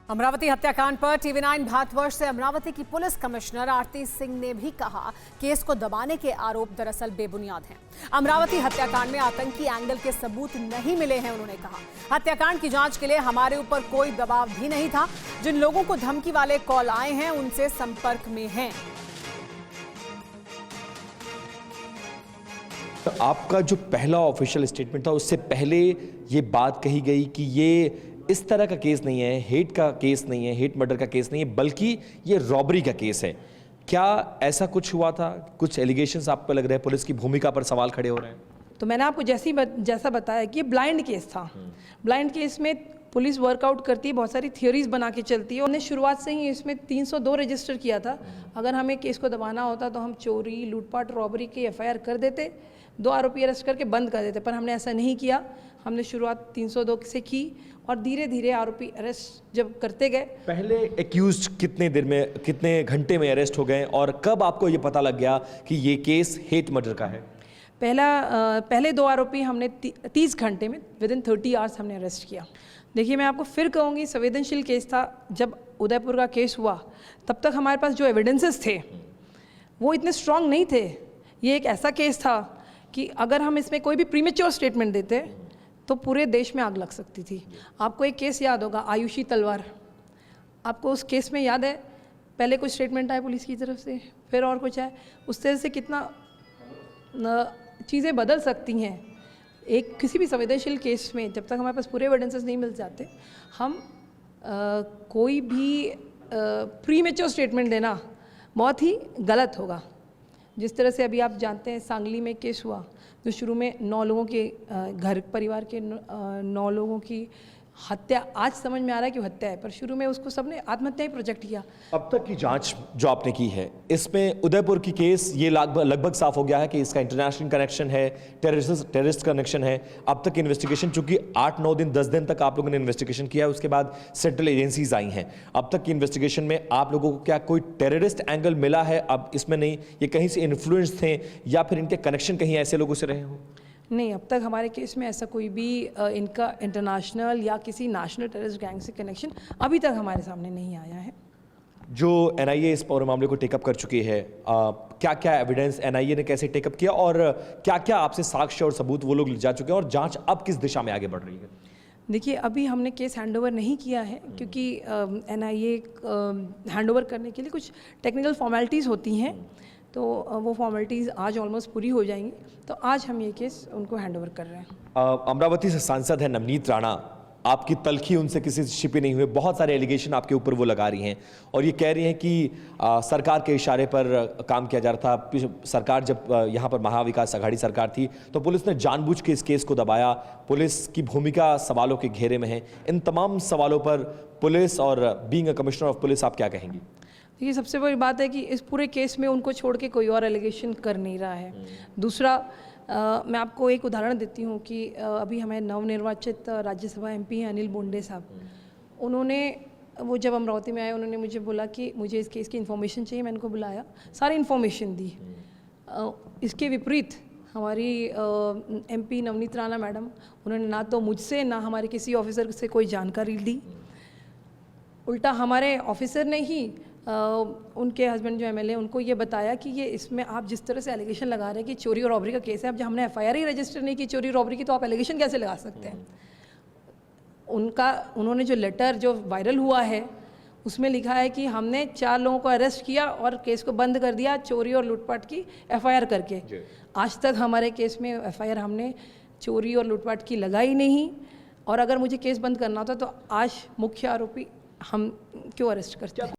अमरावती हत्याकांड पर टीवी9 भारतवर्ष से अमरावती की पुलिस कमिश्नर आरती सिंह ने भी कहा केस को दबाने के आरोप दरअसल बेबुनियाद हैं। अमरावती हत्याकांड में आतंकी एंगल के सबूत नहीं मिले हैं। उन्होंने कहा हत्याकांड की जांच के लिए हमारे ऊपर कोई दबाव भी नहीं था। जिन लोगों को धमकी वाले कॉल आए हैं उनसे संपर्क में हैं। आपका जो पहला ऑफिशियल स्टेटमेंट था उससे पहले ये बात कही गई कि ये इस तरह का केस नहीं है, हेट का केस नहीं है, हेट मर्डर का केस नहीं है, बल्कि ये रॉबरी का केस है। क्या ऐसा कुछ हुआ था? कुछ एलिगेशंस आपको लग रहे हैं, पुलिस की भूमिका पर सवाल खड़े हो रहे हैं? तो मैंने आपको जैसा बताया कि ये ब्लाइंड केस था। ब्लाइंड केस में पुलिस वर्कआउट करती है, बहुत सारी थियोरीज बना के चलती है। उन्होंने शुरुआत से ही इसमें 302 रजिस्टर किया था। अगर हमें केस को दबाना होता तो हम चोरी, लूटपाट, रॉबरी की एफआईआर कर देते, 2 आरोपी अरेस्ट करके बंद कर देते, पर हमने ऐसा नहीं किया। हमने शुरुआत 302 से की और धीरे धीरे आरोपी अरेस्ट जब करते गए। पहले एक्यूज्ड कितने देर में, कितने घंटे में अरेस्ट हो गए और कब आपको ये पता लग गया कि ये केस हेट मर्डर का है? पहले 2 आरोपी हमने 30 घंटे में, विदिन 30 आवर्स हमने अरेस्ट किया। देखिए, मैं आपको फिर कहूँगी, संवेदनशील केस था। जब उदयपुर का केस हुआ तब तक हमारे पास जो एविडेंसेस थे वो इतने स्ट्रांग नहीं थे। ये एक ऐसा केस था कि अगर हम इसमें कोई भी प्रीमेच्योर स्टेटमेंट देते तो पूरे देश में आग लग सकती थी। आपको एक केस याद होगा, आयुषी तलवार। आपको उस केस में याद है, पहले कुछ स्टेटमेंट आए पुलिस की तरफ से, फिर और कुछ आए। उस तरह से कितना चीज़ें बदल सकती हैं। एक किसी भी संवेदनशील केस में जब तक हमारे पास पूरे एविडेंसेस नहीं मिल जाते, हम कोई भी प्रीमेच्योर स्टेटमेंट देना बहुत ही गलत होगा। जिस तरह से अभी आप जानते हैं, सांगली में केस हुआ जो शुरू में 9 लोगों के घर परिवार के 9 लोगों की हत्या, आज समझ में आ रहा है कि हत्या है, पर शुरू में उसको सबने आत्महत्या ही प्रोजेक्ट किया। अब तक की जांच जो आपने की है, इसमें उदयपुर की केस ये लगभग साफ हो गया है कि इसका इंटरनेशनल कनेक्शन है, टेररिस्ट कनेक्शन है। अब तक इन्वेस्टिगेशन, चूंकि 8-9 दिन 10 दिन तक आप लोगों ने इन्वेस्टिगेशन किया है, उसके बाद सेंट्रल एजेंसीज आई हैं। अब तक की इन्वेस्टिगेशन में आप लोगों को क्या कोई टेररिस्ट एंगल मिला है? अब इसमें नहीं, ये कहीं से इन्फ्लुएंस थे या फिर इनके कनेक्शन कहीं ऐसे लोगों से रहे हो? नहीं, अब तक हमारे केस में ऐसा कोई भी इनका इंटरनेशनल या किसी नेशनल टेररिस्ट गैंग से कनेक्शन अभी तक हमारे सामने नहीं आया है। जो एनआईए इस पूरे मामले को टेकअप कर चुकी है, क्या क्या एविडेंस एनआईए ने कैसे टेकअप किया और क्या क्या आपसे साक्ष्य और सबूत वो लोग जा चुके हैं और जांच अब किस दिशा में आगे बढ़ रही है? देखिए, अभी हमने केस हैंडओवर नहीं किया है क्योंकि एनआईए हैंडओवर करने के लिए कुछ टेक्निकल फॉर्मेलिटीज़ होती हैं, तो वो फॉर्मेलिटीज़ आज ऑलमोस्ट पूरी हो जाएंगी, तो आज हम ये केस उनको हैंडओवर कर रहे हैं। अमरावती से सांसद है नवनीत राणा, आपकी तलखी उनसे किसी से छिपी नहीं हुई, बहुत सारे एलिगेशन आपके ऊपर वो लगा रही हैं और ये कह रही हैं कि सरकार के इशारे पर काम किया जा रहा था। सरकार जब यहाँ पर महाविकास आघाड़ी सरकार थी तो पुलिस ने जानबूझ के इस केस को दबाया। पुलिस की भूमिका सवालों के घेरे में है। इन तमाम सवालों पर पुलिस और being a commissioner of police आप क्या कहेंगी? देखिए, सबसे बड़ी बात है कि इस पूरे केस में उनको छोड़ के कोई और एलिगेशन कर नहीं रहा है। दूसरा, मैं आपको एक उदाहरण देती हूँ कि अभी हमें नवनिर्वाचित राज्यसभा एमपी हैं अनिल बोंडे साहब। उन्होंने, वो जब अमरावती में आए, उन्होंने मुझे बोला कि मुझे इस केस की इन्फॉर्मेशन चाहिए। मैंने उनको बुलाया, सारी इन्फॉर्मेशन दी। इसके विपरीत हमारी एमपी नवनीत राणा मैडम, उन्होंने ना तो मुझसे ना हमारे किसी ऑफिसर से कोई जानकारी ली। उल्टा हमारे ऑफिसर ने ही उनके हस्बैंड जो एमएलए, उनको ये बताया कि ये इसमें आप जिस तरह से एलिगेशन लगा रहे हैं कि चोरी और रॉबरी का केस है, अब जब हमने एफआईआर ही रजिस्टर नहीं की चोरी रॉबरी की, तो आप एलिगेशन कैसे लगा सकते हैं? उन्होंने जो लेटर जो वायरल हुआ है उसमें लिखा है कि हमने 4 लोगों को अरेस्ट किया और केस को बंद कर दिया चोरी और लूटपाट की एफआईआर करके। आज तक हमारे केस में एफआईआर हमने चोरी और लूटपाट की लगाई नहीं, और अगर मुझे केस बंद करना होता तो आज मुख्य आरोपी हम क्यों अरेस्ट करते हैं?